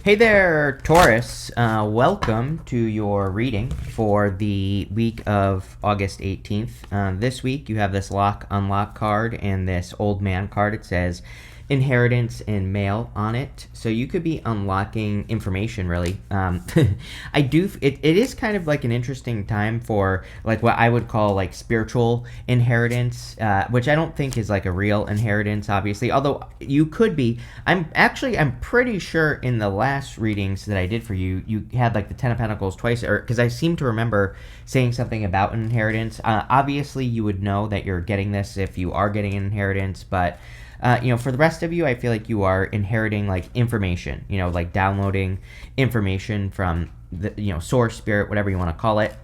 Hey there, Taurus. Welcome to your reading for the week of August 18th. This week you have this lock unlock card and this old man card. It says inheritance and mail on it. So you could be unlocking information, really. It is kind of like an interesting time for like what I would call like spiritual inheritance, which I don't think is like a real inheritance, obviously. Although you could be. I'm pretty sure in the last readings that I did for you, you had like the Ten of Pentacles twice, or because I seem to remember saying something about an inheritance. Obviously, you would know that you're getting this if you are getting an inheritance, but for the rest of you, I feel like you are inheriting like information, like downloading information from the, source, spirit, whatever you want to call it.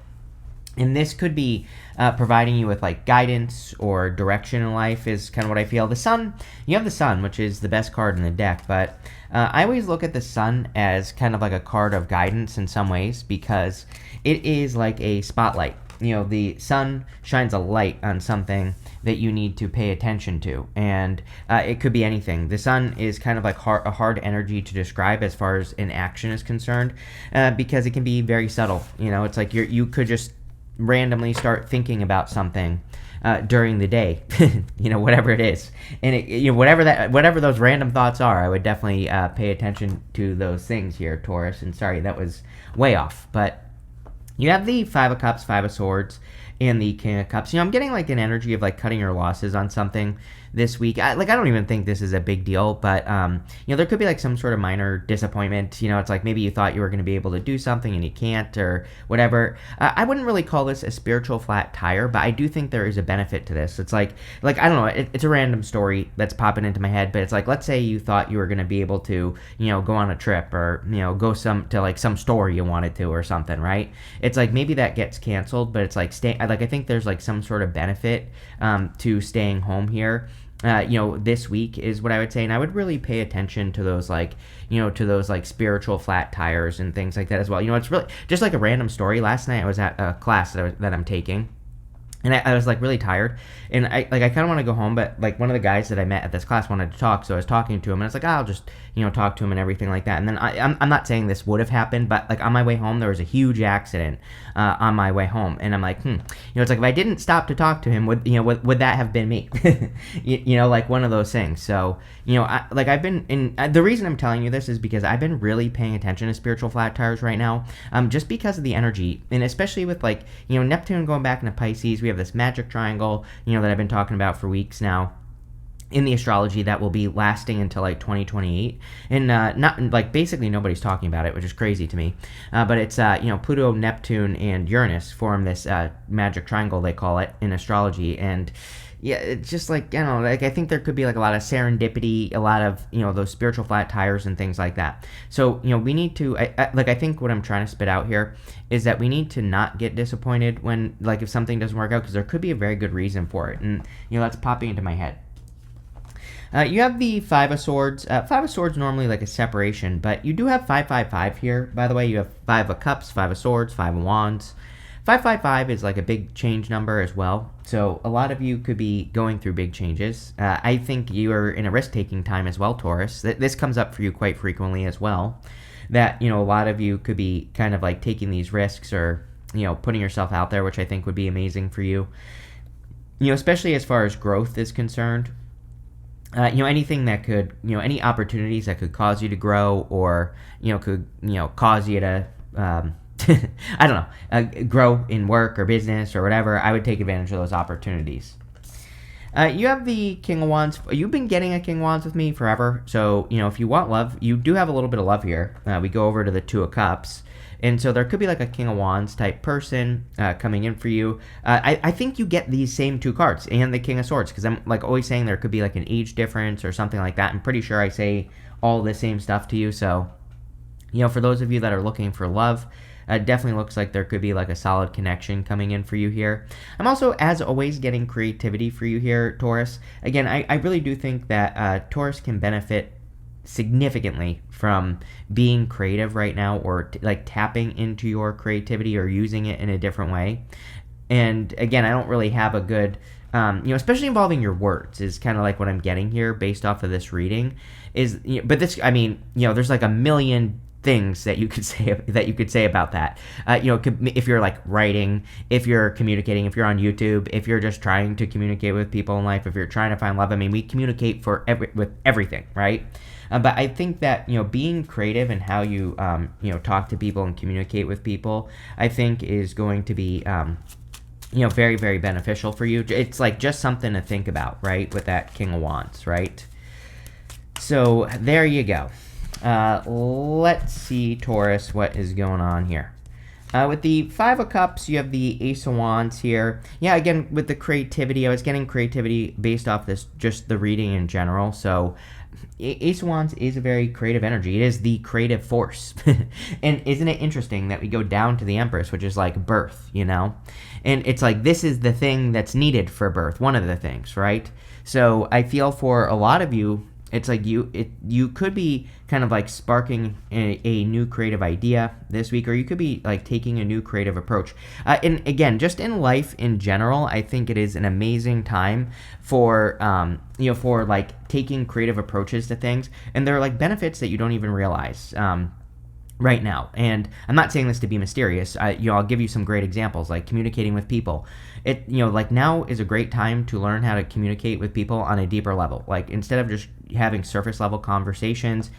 And this could be providing you with like guidance or direction in life is kind of what I feel. The Sun, you have the Sun, which is the best card in the deck, but I always look at the Sun as kind of like a card of guidance in some ways because it is like a spotlight. The Sun shines a light on something that you need to pay attention to, and it could be anything. The Sun is kind of like a hard energy to describe as far as an action is concerned, because it can be very subtle. It's like you could just randomly start thinking about something during the day, whatever it is, and whatever those random thoughts are, I would definitely pay attention to those things here, Taurus. And sorry, that was way off, but you have the Five of Cups, Five of Swords, and the King of Cups. I'm getting like an energy of like cutting your losses on something this week. I don't even think this is a big deal, but there could be like some sort of minor disappointment. It's like maybe you thought you were going to be able to do something and you can't, or whatever. I wouldn't really call this a spiritual flat tire, but I do think there is a benefit to this. It's like I don't know. It's a random story that's popping into my head, but it's like, let's say you thought you were going to be able to, go on a trip or go to some store you wanted to or something, right? It's like maybe that gets canceled, but it's like I think there's like some sort of benefit to staying home here. This week is what I would say, and I would really pay attention to those spiritual flat tires and things like that as well. It's really just like a random story. Last night I was at a class that I'm taking, and I was like really tired, and I kind of want to go home, but like one of the guys that I met at this class wanted to talk, so I was talking to him, and I was like, I'll just talk to him and everything like that. And then I'm not saying this would have happened, but like on my way home there was a huge accident on my way home, and I'm like, it's like if I didn't stop to talk to him, would that have been me? Like one of those things. So I've been in. The reason I'm telling you this is because I've been really paying attention to spiritual flat tires right now, just because of the energy, and especially with like Neptune going back into Pisces. We have this magic triangle, that I've been talking about for weeks now in the astrology that will be lasting until like 2028, and not like basically nobody's talking about it, which is crazy to me. But it's Pluto, Neptune, and Uranus form this magic triangle, they call it in astrology, and yeah, it's just like I think there could be like a lot of serendipity, a lot of those spiritual flat tires and things like that. So we need to I think what I'm trying to spit out here is that we need to not get disappointed when like if something doesn't work out, because there could be a very good reason for it, and that's popping into my head. You have the Five of Swords. Five of Swords normally like a separation, but you do have 555 here. By the way, you have Five of Cups, Five of Swords, Five of Wands. 555 is like a big change number as well. So a lot of you could be going through big changes. I think you are in a risk-taking time as well, Taurus. This comes up for you quite frequently as well. That, a lot of you could be kind of like taking these risks or, putting yourself out there, which I think would be amazing for you. Especially as far as growth is concerned. Anything that could, any opportunities that could cause you to grow or, could, cause you to, I don't know, grow in work or business or whatever, I would take advantage of those opportunities. You have the King of Wands. You've been getting a King of Wands with me forever. So, if you want love, you do have a little bit of love here. We go over to the Two of Cups. And so there could be like a King of Wands type person coming in for you. I think you get these same two cards and the King of Swords, because I'm like always saying there could be like an age difference or something like that. I'm pretty sure I say all the same stuff to you. So, for those of you that are looking for love, it definitely looks like there could be like a solid connection coming in for you here. I'm also, as always, getting creativity for you here, Taurus. Again, I really do think that Taurus can benefit significantly from being creative right now, or like tapping into your creativity or using it in a different way. And again, I don't really have a good especially involving your words is kind of like what I'm getting here based off of this reading is, but this, there's like a million things that you could say about that. If you're like writing, if you're communicating, if you're on YouTube, if you're just trying to communicate with people in life, if you're trying to find love. I mean, we communicate with everything, right? But I think that being creative and how you talk to people and communicate with people, I think is going to be very, very beneficial for you. It's like just something to think about, right? With that King of Wands, right? So there you go. Let's see, Taurus, what is going on here. With the Five of Cups, you have the Ace of Wands here. Yeah, again, with the creativity, I was getting creativity based off just the reading in general. So Ace of Wands is a very creative energy. It is the creative force. And isn't it interesting that we go down to the Empress, which is like birth, And it's like this is the thing that's needed for birth, one of the things, right? So I feel for a lot of you, it's like you could be kind of like sparking a new creative idea this week, or you could be like taking a new creative approach. And again, just in life in general, I think it is an amazing time for for like taking creative approaches to things, and there are like benefits that you don't even realize. Right now, and I'm not saying this to be mysterious. I'll give you some great examples, like communicating with people. Like now is a great time to learn how to communicate with people on a deeper level. Like instead of just having surface level conversations,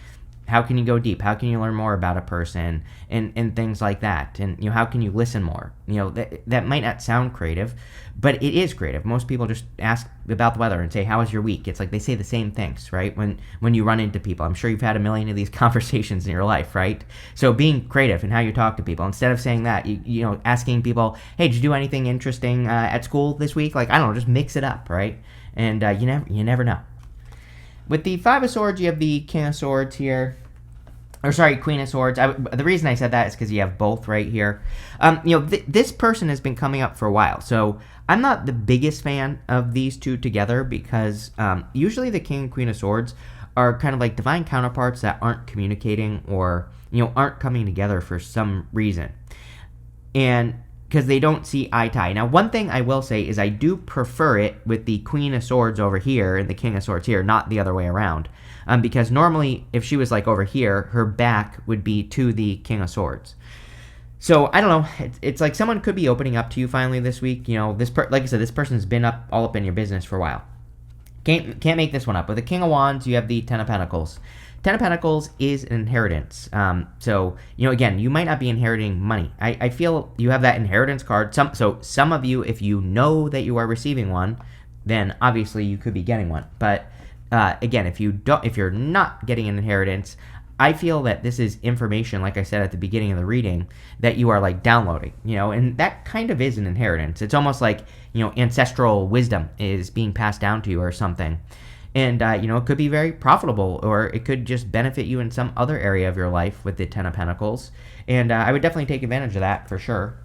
how can you go deep? How can you learn more about a person and things like that? And how can you listen more? That might not sound creative, but it is creative. Most people just ask about the weather and say, "How was your week?" It's like they say the same things, right? When you run into people, I'm sure you've had a million of these conversations in your life, right? So being creative in how you talk to people, instead of saying that, asking people, "Hey, did you do anything interesting at school this week?" Like I don't know, just mix it up, right? And you never know. With the Five of Swords, you have the King of Swords here. Or sorry, Queen of Swords. The reason I said that is because you have both right here. This person has been coming up for a while. So I'm not the biggest fan of these two together because usually the King and Queen of Swords are kind of like divine counterparts that aren't communicating or, aren't coming together for some reason. And because they don't see eye to eye. Now, one thing I will say is I do prefer it with the Queen of Swords over here and the King of Swords here, not the other way around. Because normally, if she was like over here, her back would be to the King of Swords. So, I don't know. It's like someone could be opening up to you finally this week. Like I said, this person's been all up in your business for a while. Can't make this one up. With the King of Wands, you have the Ten of Pentacles. Ten of Pentacles is an inheritance. So, again, you might not be inheriting money. I feel you have that inheritance card. Some of you, if you know that you are receiving one, then obviously you could be getting one. But again, if you're not getting an inheritance, I feel that this is information, like I said at the beginning of the reading, that you are like downloading, and that kind of is an inheritance. It's almost like, ancestral wisdom is being passed down to you or something. And, it could be very profitable, or it could just benefit you in some other area of your life with the Ten of Pentacles. And I would definitely take advantage of that for sure.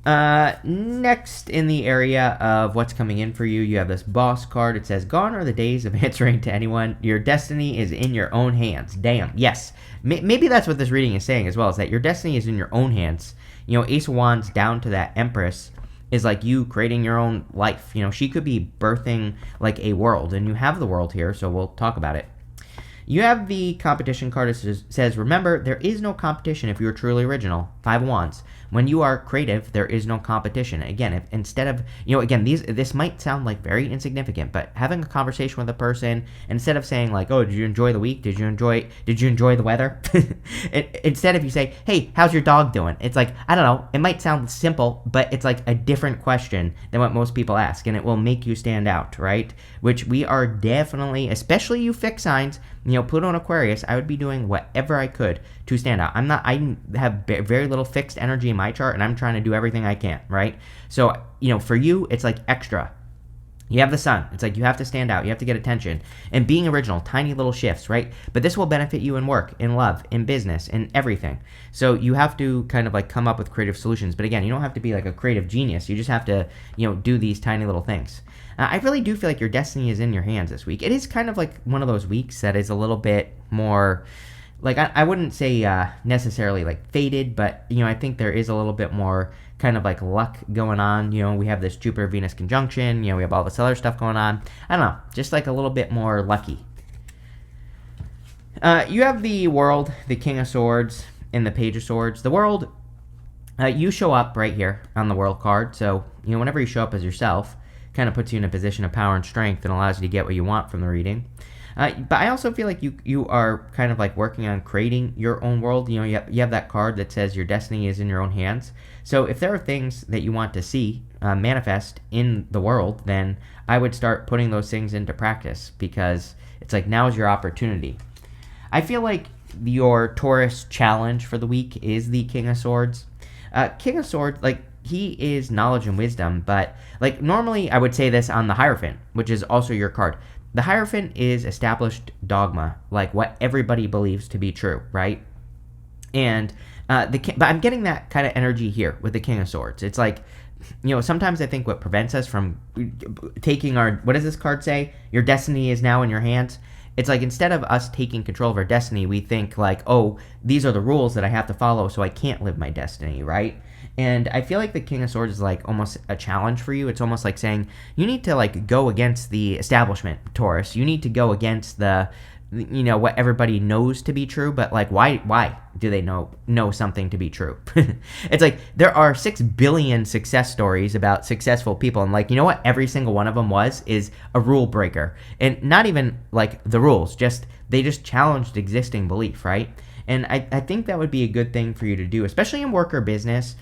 Next in the area of what's coming in for you, you have this Boss card. It says, "Gone are the days of answering to anyone. Your destiny is in your own hands." Damn. Yes. Maybe that's what this reading is saying as well, is that your destiny is in your own hands. Ace of Wands down to that Empress is like you creating your own life. She could be birthing like a world, and you have the world here, so we'll talk about it. You have the competition card. It says, "Remember, there is no competition if you are truly original." Five of Wands. When you are creative, there is no competition. Again, if instead of, this might sound like very insignificant, but having a conversation with a person, instead of saying like, "Oh, did you enjoy the week? Did you enjoy the weather?" Instead of you say, "Hey, how's your dog doing?" It's like, I don't know, it might sound simple, but it's like a different question than what most people ask, and it will make you stand out, right? Which we are definitely, especially you fixed signs, Pluto and Aquarius, I would be doing whatever I could to stand out. I have very little fixed energy in my chart, and I'm trying to do everything I can, right? So, for you, it's like extra. You have the sun. It's like you have to stand out. You have to get attention. And being original, tiny little shifts, right? But this will benefit you in work, in love, in business, in everything. So you have to kind of like come up with creative solutions. But again, you don't have to be like a creative genius. You just have to, do these tiny little things. I really do feel like your destiny is in your hands this week. It is kind of like one of those weeks that is a little bit more, like I wouldn't say necessarily like fated, but I think there is a little bit more kind of like luck going on. We have this Jupiter-Venus conjunction. We have all this other stuff going on. I don't know, just like a little bit more lucky. You have the world, the King of Swords, and the Page of Swords. The world, you show up right here on the world card. So, whenever you show up as yourself, kind of puts you in a position of power and strength and allows you to get what you want from the reading. But I also feel like you are kind of like working on creating your own world. You have that card that says your destiny is in your own hands. So if there are things that you want to see manifest in the world, then I would start putting those things into practice, because it's like now is your opportunity. I feel like your Taurus challenge for the week is the King of Swords. King of Swords, like, he is knowledge and wisdom, but like normally I would say this on the Hierophant, which is also your card. The Hierophant is established dogma, like what everybody believes to be true, right? And but I'm getting that kind of energy here with the King of Swords. It's like, sometimes I think what prevents us from taking what does this card say? Your destiny is now in your hands. It's like, instead of us taking control of our destiny, we think like, oh, these are the rules that I have to follow, so I can't live my destiny, right? And I feel like the King of Swords is like almost a challenge for you. It's almost like saying you need to like go against the establishment, Taurus. You need to go against the, what everybody knows to be true, but like why do they know something to be true? It's like there are 6 billion success stories about successful people, and like, what every single one of them is a rule breaker, and not even like the rules, they just challenged existing belief, right? And I think that would be a good thing for you to do, especially in work or business.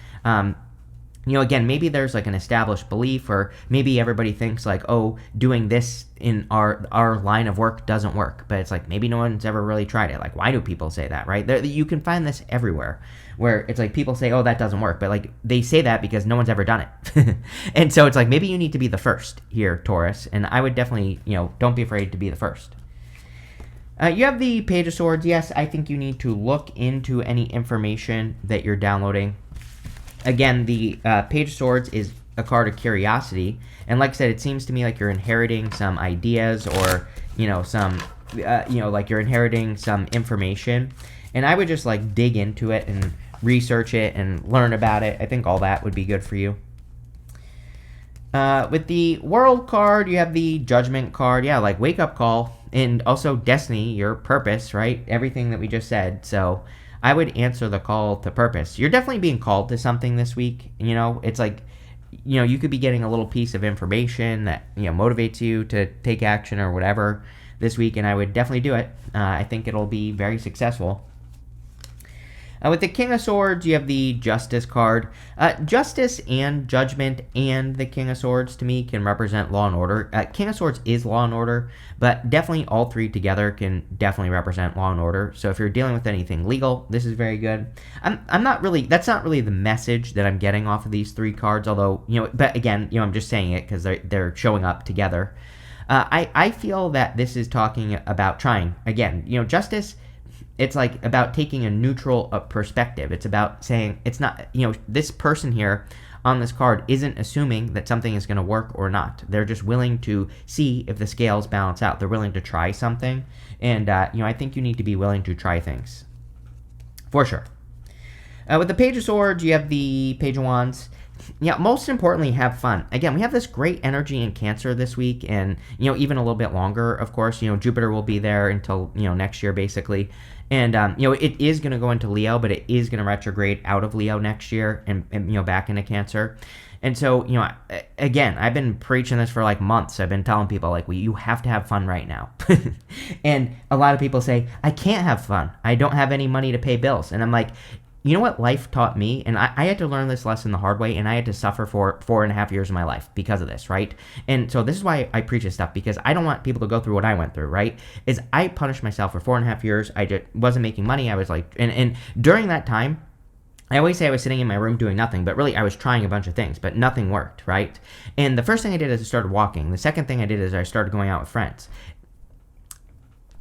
Again, maybe there's like an established belief, or maybe everybody thinks like, oh, doing this in our line of work doesn't work. But it's like, maybe no one's ever really tried it. Like, why do people say that, right? You can find this everywhere, where it's like people say, oh, that doesn't work. But like, they say that because no one's ever done it. And so it's like, maybe you need to be the first here, Taurus. And I would definitely, don't be afraid to be the first. You have the Page of Swords. Yes, I think you need to look into any information that you're downloading. Again, the Page of Swords is a card of curiosity, and like I said, it seems to me like you're inheriting some ideas, or like you're inheriting some information, and I would just like dig into it and research it and learn about it. I think all that would be good for you. With the World card, you have the Judgment card. Yeah, like wake up call, and also destiny, your purpose, right? Everything that we just said. So I would answer the call to purpose. You're definitely being called to something this week. It's like, you could be getting a little piece of information that, motivates you to take action or whatever this week, and I would definitely do it. I think it'll be very successful. With the King of Swords, you have the Justice card. Justice and Judgment and the King of Swords, to me, can represent law and order. King of Swords is law and order, but definitely all three together can definitely represent law and order. So if you're dealing with anything legal, this is very good. I'm not really, that's not really the message that I'm getting off of these 3 cards, although, but again, I'm just saying it because they're showing up together. I feel that this is talking about trying. Again, Justice, it's like about taking a neutral perspective. It's about saying it's not, this person here on this card isn't assuming that something is going to work or not. They're just willing to see if the scales balance out. They're willing to try something. And, I think you need to be willing to try things. For sure. With the Page of Swords, you have the Page of Wands. Yeah, most importantly, have fun. Again, we have this great energy in Cancer this week, and, even a little bit longer, of course. Jupiter will be there until, next year, basically. And, it is going to go into Leo, but it is going to retrograde out of Leo next year and back into Cancer. And so, again, I've been preaching this for like months. I've been telling people like, you have to have fun right now. And a lot of people say, I can't have fun. I don't have any money to pay bills. And I'm like, you know what life taught me? And I had to learn this lesson the hard way, and I had to suffer for 4.5 years of my life because of this, right? And so this is why I preach this stuff, because I don't want people to go through what I went through, right? Is I punished myself for 4.5 years. I just wasn't making money. I was like, and during that time, I always say I was sitting in my room doing nothing, but really I was trying a bunch of things, but nothing worked, right? And the first thing I did is I started walking. The second thing I did is I started going out with friends.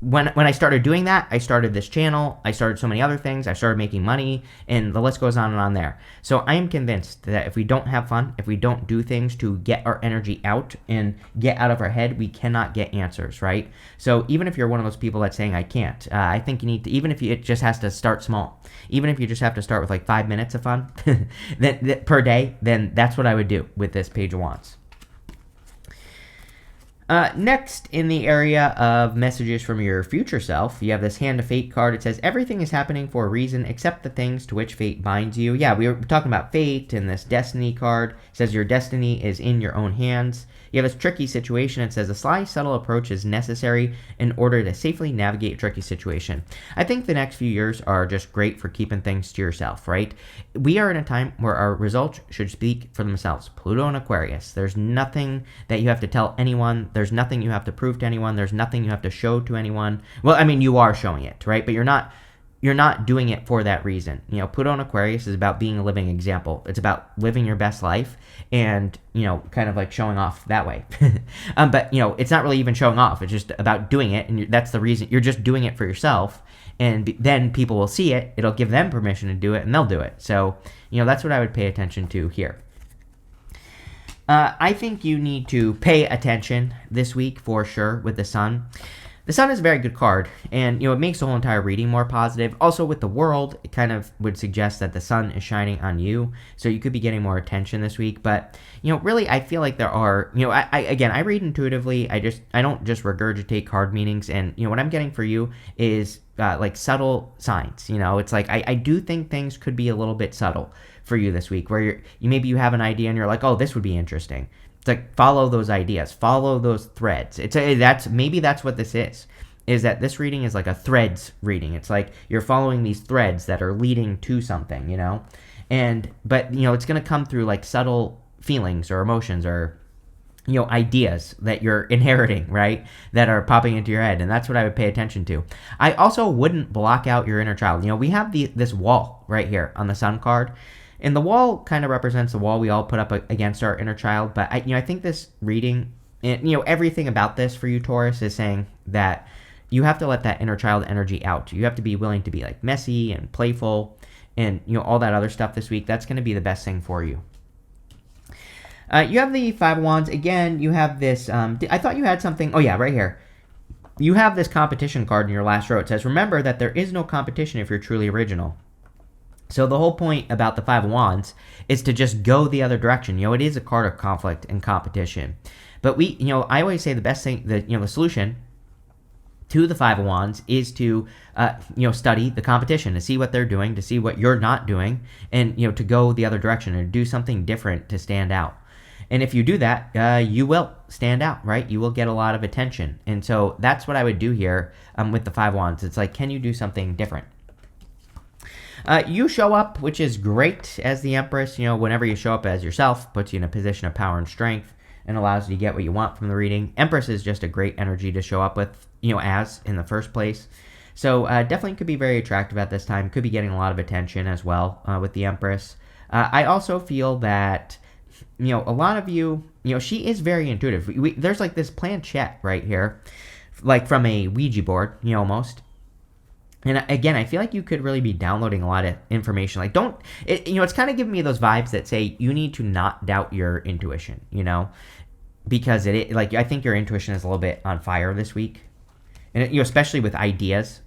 When I started doing that, I started this channel, I started so many other things, I started making money, and the list goes on and on there. So I am convinced that if we don't have fun, if we don't do things to get our energy out and get out of our head, we cannot get answers, right? So even if you're one of those people that's saying, I can't, I think you need to, even if it just has to start small, even if you just have to start with like 5 minutes of fun per day, then that's what I would do with this Page of Wands. Next, in the area of messages from your future self, you have this Hand of Fate card. It says, everything is happening for a reason except the things to which fate binds you. Yeah, we were talking about fate, and this Destiny card. It says your destiny is in your own hands. You have this tricky situation. It says a sly, subtle approach is necessary in order to safely navigate a tricky situation. I think the next few years are just great for keeping things to yourself, right? We are in a time where our results should speak for themselves. Pluto and Aquarius. There's nothing that you have to tell anyone. There's nothing you have to prove to anyone. There's nothing you have to show to anyone. Well, I mean, you are showing it, right? But you're not doing it for that reason. Pluto and Aquarius is about being a living example. It's about living your best life and, kind of like showing off that way. But, it's not really even showing off. It's just about doing it. And that's the reason. You're just doing it for yourself. And then people will see it. It'll give them permission to do it, and they'll do it. So, that's what I would pay attention to here. I think you need to pay attention this week for sure with the sun. The sun is a very good card, and it makes the whole entire reading more positive. Also, with the world, it kind of would suggest that the sun is shining on you, so you could be getting more attention this week. But really, I feel like there are, I read intuitively. I don't just regurgitate card meanings, and what I'm getting for you is like subtle signs. It's like I do think things could be a little bit subtle for you this week, where maybe you have an idea and you're like, oh, this would be interesting. It's like, follow those ideas, follow those threads. That's what this is that this reading is like a threads reading. It's like you're following these threads that are leading to something, but it's going to come through like subtle feelings or emotions or, ideas that you're inheriting, right? That are popping into your head. And that's what I would pay attention to. I also wouldn't block out your inner child. We have this wall right here on the sun card. And the wall kind of represents the wall we all put up against our inner child. But I think this reading, everything about this for you, Taurus, is saying that you have to let that inner child energy out. You have to be willing to be like messy and playful and, all that other stuff this week. That's going to be the best thing for you. You have the Five of Wands. Again, you have this, I thought you had something. Oh yeah, right here. You have this competition card in your last row. It says, remember that there is no competition if you're truly original. So the whole point about the Five of Wands is to just go the other direction. It is a card of conflict and competition. But I always say the best thing, the solution to the Five of Wands is to, study the competition, to see what they're doing, to see what you're not doing, and, to go the other direction and do something different to stand out. And if you do that, you will stand out, right? You will get a lot of attention. And so that's what I would do here with the Five of Wands. It's like, can you do something different? You show up, which is great as the Empress. Whenever you show up as yourself, puts you in a position of power and strength and allows you to get what you want from the reading. Empress is just a great energy to show up with, as in the first place. So definitely could be very attractive at this time. Could be getting a lot of attention as well with the Empress. I also feel that, a lot of you, she is very intuitive. There's like this planchette right here, like from a Ouija board, almost. And again, I feel like you could really be downloading a lot of information. Like, it's kind of giving me those vibes that say you need to not doubt your intuition, because I think your intuition is a little bit on fire this week, and especially with ideas.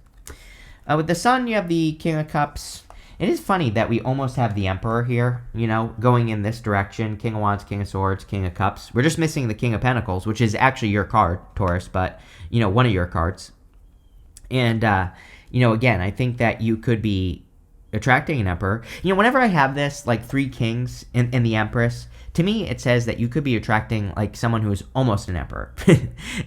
With the Sun, you have the King of Cups. It is funny that we almost have the Emperor here, going in this direction. King of Wands, King of Swords, King of Cups. We're just missing the King of Pentacles, which is actually your card, Taurus, but one of your cards. And again, I think that you could be attracting an Emperor. Whenever I have this, like, three kings and the Empress, to me, it says that you could be attracting, like, someone who's almost an Emperor.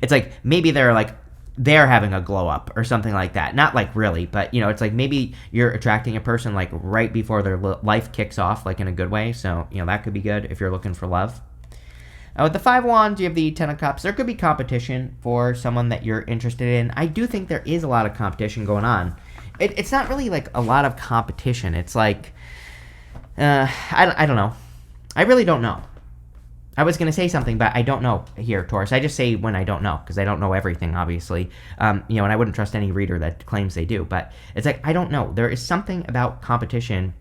It's like, maybe they're having a glow up or something like that. Not, like, really, but, it's like maybe you're attracting a person, like, right before their life kicks off, like, in a good way. So, that could be good if you're looking for love. With the Five of Wands, you have the Ten of Cups. There could be competition for someone that you're interested in. I do think there is a lot of competition going on. It's not really like a lot of competition. It's like, I don't know. I really don't know. I was going to say something, but I don't know here, Taurus. I just say when I don't know, because I don't know everything, obviously. And I wouldn't trust any reader that claims they do. But it's like, I don't know. There is something about competition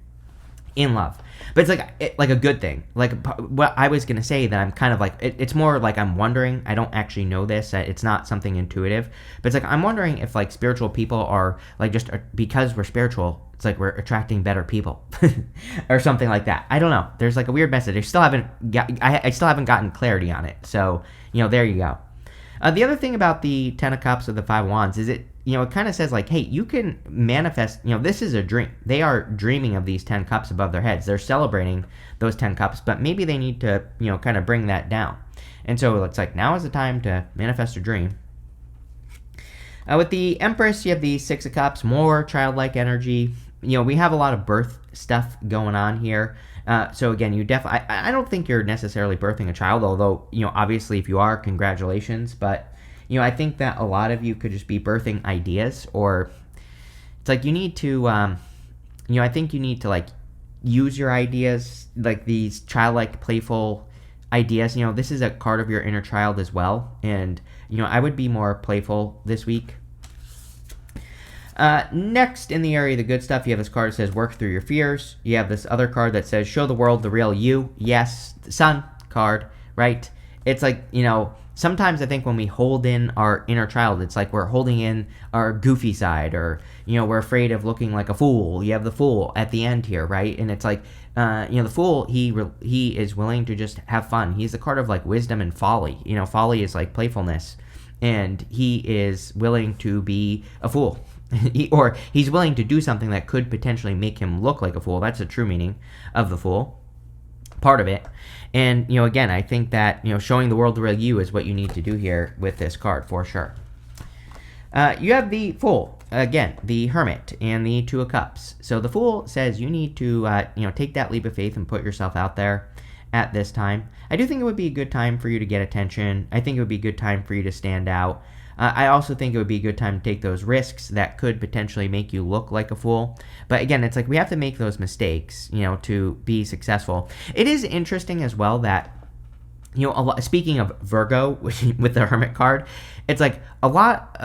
in love, but it's like a good thing. Like, what I was gonna say, that I'm kind of like, it's more like I'm wondering. I don't actually know this. It's not something intuitive, but it's like I'm wondering if, like, spiritual people are like, just because we're spiritual, it's like we're attracting better people or something like that. I don't know. There's like a weird message. I still haven't gotten clarity on it. So there you go. The other thing about the Ten of Cups or the Five of Wands is it kind of says like, hey, you can manifest, this is a dream. They are dreaming of these 10 cups above their heads. They're celebrating those 10 cups, but maybe they need to, kind of bring that down. And so it's like, now is the time to manifest a dream. With the Empress, you have the Six of Cups, more childlike energy. We have a lot of birth stuff going on here. So again, I don't think you're necessarily birthing a child, although, obviously if you are, congratulations. But, I think that a lot of you could just be birthing ideas, or it's like you need to, I think you need to like use your ideas, like these childlike, playful ideas. This is a card of your inner child as well. And, I would be more playful this week. Next, in the area of the good stuff, you have this card that says work through your fears. You have this other card that says show the world the real you. Yes, the Sun card, right? It's like, sometimes I think when we hold in our inner child, it's like we're holding in our goofy side, or, we're afraid of looking like a fool. You have the Fool at the end here, right? And it's like, the Fool, he is willing to just have fun. He's the card of like wisdom and folly. Folly is like playfulness, and he is willing to be a fool. Or he's willing to do something that could potentially make him look like a fool. That's the true meaning of the Fool, part of it. And, again, I think that, showing the world the real you is what you need to do here with this card, for sure. You have the Fool, again, the Hermit, and the Two of Cups. So the Fool says you need to, take that leap of faith and put yourself out there at this time. I do think it would be a good time for you to get attention. I think it would be a good time for you to stand out. I also think it would be a good time to take those risks that could potentially make you look like a fool. But again, it's like we have to make those mistakes, to be successful. It is interesting as well that, speaking of Virgo with the Hermit card, it's like a lot,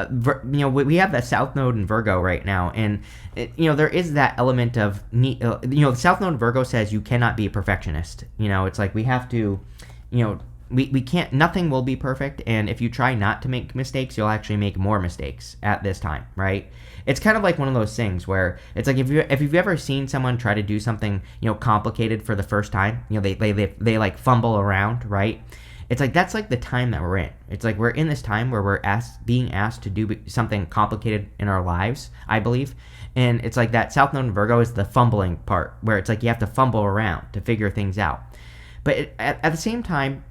we have the South Node in Virgo right now. And, there is that element of, the South Node in Virgo says you cannot be a perfectionist. It's like we have to, we can't, nothing will be perfect, and if you try not to make mistakes, you'll actually make more mistakes at this time, right? It's kind of like one of those things where it's like if you've ever seen someone try to do something, complicated for the first time, they like fumble around, right? It's like that's like the time that we're in. It's like we're in this time where we're being asked to do something complicated in our lives, I believe. And it's like that South Node in Virgo is the fumbling part, where it's like you have to fumble around to figure things out. But at the same time,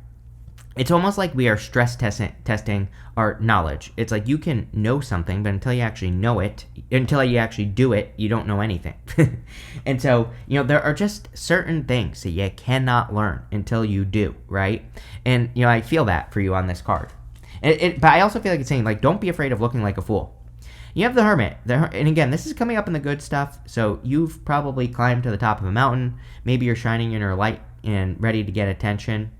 it's almost like we are stress testing our knowledge. It's like you can know something, but until you actually know it, until you actually do it, you don't know anything. And so, there are just certain things that you cannot learn until you do, right? And, I feel that for you on this card. But I also feel like it's saying, like, don't be afraid of looking like a fool. You have the Hermit. And again, this is coming up in the good stuff. So you've probably climbed to the top of a mountain. Maybe you're shining in your light and ready to get attention.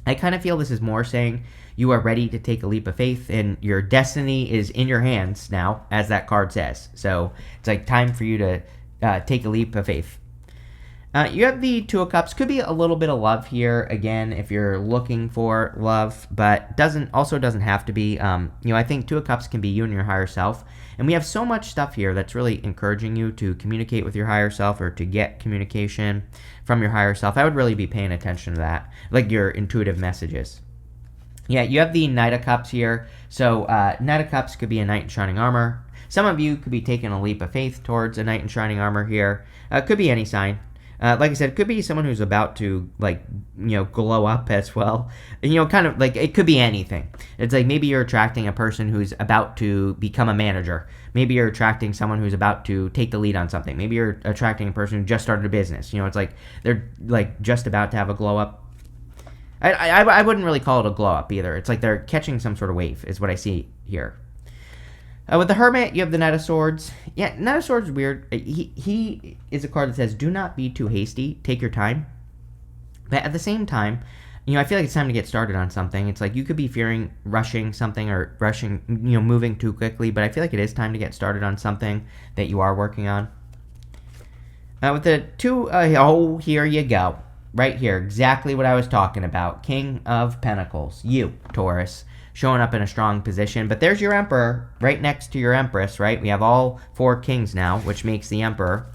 I kind of feel this is more saying you are ready to take a leap of faith and your destiny is in your hands now, as that card says. So it's like time for you to take a leap of faith. You have the Two of Cups. Could be a little bit of love here, again, if you're looking for love, but doesn't have to be. I think Two of Cups can be you and your higher self. And we have so much stuff here that's really encouraging you to communicate with your higher self or to get communication from your higher self. I would really be paying attention to that, like your intuitive messages. Yeah, you have the Knight of Cups here. So Knight of Cups could be a knight in shining armor. Some of you could be taking a leap of faith towards a knight in shining armor here. Could be any sign. Like I said, it could be someone who's about to, glow up as well. Kind of like it could be anything. It's like maybe you're attracting a person who's about to become a manager. Maybe you're attracting someone who's about to take the lead on something. Maybe you're attracting a person who just started a business. It's like they're like just about to have a glow up. I wouldn't really call it a glow up either. It's like they're catching some sort of wave is what I see here. With the Hermit, you have the Knight of Swords. Yeah, Knight of Swords is weird. He is a card that says, do not be too hasty. Take your time. But at the same time, I feel like it's time to get started on something. It's like you could be fearing rushing something or moving too quickly. But I feel like it is time to get started on something that you are working on. With the two, here you go. Right here, exactly what I was talking about. King of Pentacles. You, Taurus. Showing up in a strong position. But there's your Emperor right next to your Empress, right? We have all four kings now, which makes the Emperor.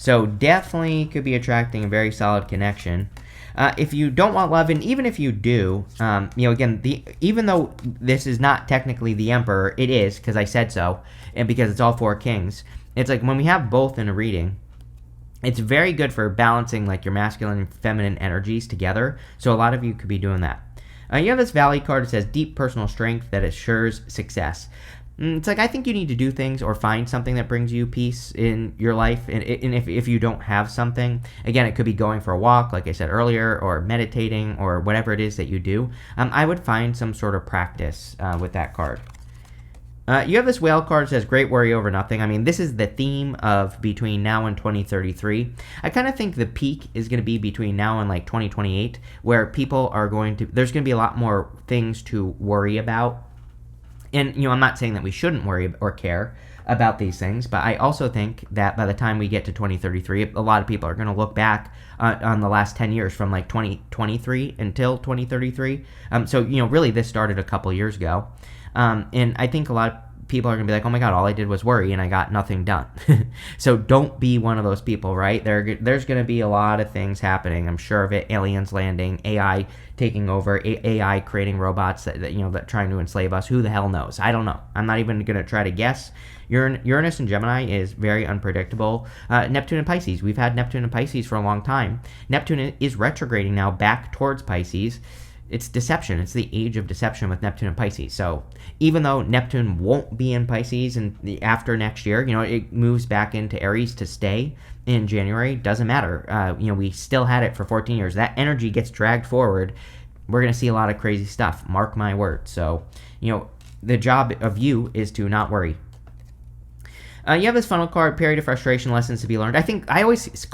So definitely could be attracting a very solid connection. If you don't want love, and even if you do, again, even though this is not technically the Emperor, it is, because I said so, and because it's all four kings. It's like when we have both in a reading, it's very good for balancing like your masculine and feminine energies together. So a lot of you could be doing that. You have this Valley card. It says deep personal strength that assures success. It's like I think you need to do things or find something that brings you peace in your life. And if you don't have something, again, it could be going for a walk, like I said earlier, or meditating, or whatever it is that you do. I would find some sort of practice with that card. You have this Whale card that says great worry over nothing. I mean, this is the theme of between now and 2033. I kind of think the peak is going to be between now and like 2028, where people are there's going to be a lot more things to worry about. And, I'm not saying that we shouldn't worry or care about these things, but I also think that by the time we get to 2033, a lot of people are going to look back on the last 10 years from like 2023 until 2033. So, really this started a couple years ago. And I think a lot of people are going to be like, oh my God, all I did was worry and I got nothing done. So don't be one of those people, right? There's going to be a lot of things happening. I'm sure of it. Aliens landing, AI taking over, AI creating robots that trying to enslave us. Who the hell knows? I don't know. I'm not even going to try to guess. Uranus and Gemini is very unpredictable. Neptune and Pisces. We've had Neptune and Pisces for a long time. Neptune is retrograding now back towards Pisces. It's deception. It's the age of deception with Neptune and Pisces. So even though Neptune won't be in Pisces after next year, it moves back into Aries to stay in January. Doesn't matter. We still had it for 14 years. That energy gets dragged forward. We're going to see a lot of crazy stuff. Mark my words. So, the job of you is to not worry. You have this funnel card, period of frustration, lessons to be learned. I always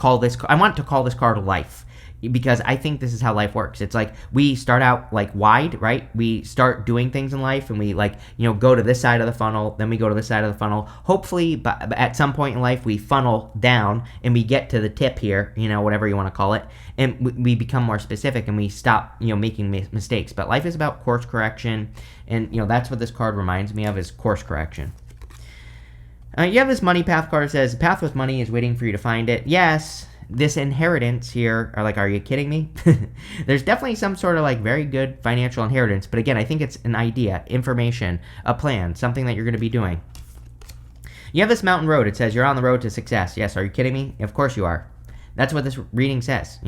I want to call this card life. Because I think this is how life works. It's like we start out like wide, right? We start doing things in life and we go to this side of the funnel, then we go to this side of the funnel. Hopefully, but at some point in life, we funnel down and we get to the tip here, whatever you want to call it, and we become more specific and we stop, making mistakes. But life is about course correction, and that's what this card reminds me of, is course correction. You have this money path card that says, the path with money is waiting for you to find it. Yes. This inheritance here, are you kidding me? There's definitely some sort of very good financial inheritance, but again, I think it's an idea, information, a plan, something that you're going to be doing. You have this mountain road. It says you're on the road to success. Yes, are you kidding me? Of course you are. That's what this reading says,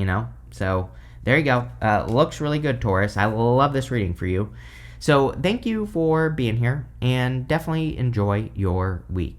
So there you go. Looks really good, Taurus. I love this reading for you. So thank you for being here, and definitely enjoy your week.